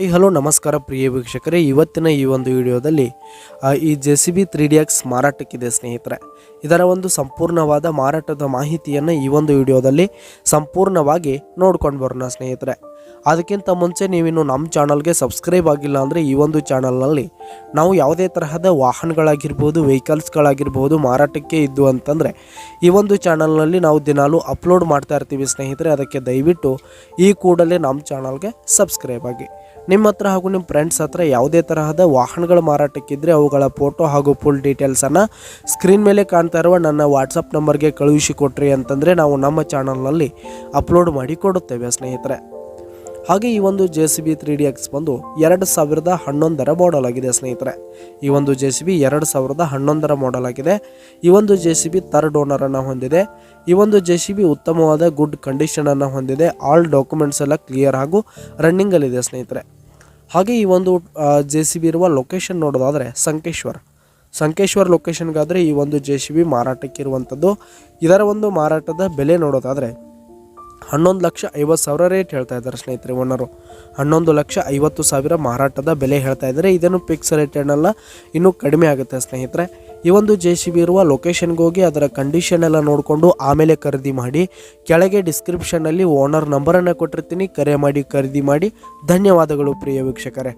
Hello ನಮಸ್ಕಾರ ಪ್ರಿಯ ವೀಕ್ಷಕರೇ, ಇವತ್ತಿನ ಈ ಒಂದು ವಿಡಿಯೋದಲ್ಲಿ ಈ JCB 3DX ಮಾರಾಟಕ್ಕಿದೆ ಸ್ನೇಹಿತರೆ. ಇದರ ಒಂದು ಸಂಪೂರ್ಣವಾದ ಮಾರಾಟದ ಮಾಹಿತಿಯನ್ನು ಈ ಒಂದು ವಿಡಿಯೋದಲ್ಲಿ ಸಂಪೂರ್ಣವಾಗಿ ನೋಡ್ಕೊಂಡು ಬರೋಣ ಸ್ನೇಹಿತರೆ. ಅದಕ್ಕಿಂತ ಮುಂಚೆ ನೀವಿನ್ನು ನಮ್ಮ ಚಾನಲ್ಗೆ ಸಬ್ಸ್ಕ್ರೈಬ್ ಆಗಿಲ್ಲ ಅಂದರೆ ಈ ಒಂದು ಚಾನಲ್ನಲ್ಲಿ ನಾವು ಯಾವುದೇ ತರಹದ ವಾಹನಗಳಾಗಿರ್ಬೋದು, ವೆಹಿಕಲ್ಸ್ಗಳಾಗಿರ್ಬೋದು ಮಾರಾಟಕ್ಕೆ ಇದ್ದು ಅಂತಂದರೆ ಈ ಒಂದು ಚಾನಲ್ನಲ್ಲಿ ನಾವು ದಿನಾಲೂ ಅಪ್ಲೋಡ್ ಮಾಡ್ತಾ ಇರ್ತೀವಿ ಸ್ನೇಹಿತರೆ. ಅದಕ್ಕೆ ದಯವಿಟ್ಟು ಈ ಕೂಡಲೇ ನಮ್ಮ ಚಾನಲ್ಗೆ ಸಬ್ಸ್ಕ್ರೈಬ್ ಆಗಿ. ನಿಮ್ಮ ಹತ್ರ ಹಾಗೂ ನಿಮ್ಮ ಫ್ರೆಂಡ್ಸ್ ಹತ್ರ ಯಾವುದೇ ತರಹದ ವಾಹನಗಳ ಮಾರಾಟಕ್ಕಿದ್ದರೆ ಅವುಗಳ ಫೋಟೋ ಹಾಗೂ ಫುಲ್ ಡೀಟೇಲ್ಸನ್ನು ಸ್ಕ್ರೀನ್ ಮೇಲೆ ಕಾಣ್ತಾ ಇರುವ ನನ್ನ ವಾಟ್ಸಪ್ ನಂಬರ್ಗೆ ಕಳುಹಿಸಿ ಕೊಟ್ರಿ ಅಂತಂದರೆ ನಾವು ನಮ್ಮ ಚಾನಲ್ನಲ್ಲಿ ಅಪ್ಲೋಡ್ ಮಾಡಿ ಕೊಡುತ್ತೇವೆ ಸ್ನೇಹಿತರೆ. ಹಾಗೆ ಈ ಒಂದು JCB 3DX ಬಂದು 2011 ಮಾಡೆಲ್ ಆಗಿದೆ ಸ್ನೇಹಿತರೆ. ಈ ಒಂದು JCB 2011 ಮಾಡೆಲ್ ಆಗಿದೆ. ಈ ಒಂದು JCB ಥರ್ಡ್ ಓನರನ್ನು ಹೊಂದಿದೆ. ಈ ಒಂದು JCB ಉತ್ತಮವಾದ ಗುಡ್ ಕಂಡೀಷನನ್ನು ಹೊಂದಿದೆ. ಆಲ್ ಡಾಕ್ಯುಮೆಂಟ್ಸ್ ಎಲ್ಲ ಕ್ಲಿಯರ್ ಹಾಗೂ ರನ್ನಿಂಗಲ್ಲಿದೆ ಸ್ನೇಹಿತರೆ. ಹಾಗೆ ಈ ಒಂದು JCB ಇರುವ ಲೊಕೇಶನ್ ನೋಡೋದಾದರೆ ಸಂಕೇಶ್ವರ್ ಲೊಕೇಶನ್ಗಾದರೆ ಈ ಒಂದು JCB ಮಾರಾಟಕ್ಕಿರುವಂಥದ್ದು. ಇದರ ಒಂದು ಮಾರಾಟದ ಬೆಲೆ ನೋಡೋದಾದರೆ 11,50,000 ರೇಟ್ ಹೇಳ್ತಾ ಇದ್ದಾರೆ ಸ್ನೇಹಿತರೆ. ಓನರು 11,50,000 ಮಾರಾಟದ ಬೆಲೆ ಹೇಳ್ತಾ ಇದ್ದಾರೆ. ಇದನ್ನು ಫಿಕ್ಸ್ ರೇಟ್ ಏನಲ್ಲ, ಇನ್ನೂ ಕಡಿಮೆ ಆಗುತ್ತೆ ಸ್ನೇಹಿತರೆ. ಈ ಒಂದು JCB ಇರುವ ಲೊಕೇಶನ್ಗೆ ಹೋಗಿ ಅದರ ಕಂಡೀಷನ್ ಎಲ್ಲ ನೋಡಿಕೊಂಡು ಆಮೇಲೆ ಖರೀದಿ ಮಾಡಿ. ಕೆಳಗೆ ಡಿಸ್ಕ್ರಿಪ್ಷನ್ನಲ್ಲಿ ಓನರ್ ನಂಬರನ್ನು ಕೊಟ್ಟಿರ್ತೀನಿ, ಕರೆ ಮಾಡಿ ಖರೀದಿ ಮಾಡಿ. ಧನ್ಯವಾದಗಳು ಪ್ರಿಯ ವೀಕ್ಷಕರೇ.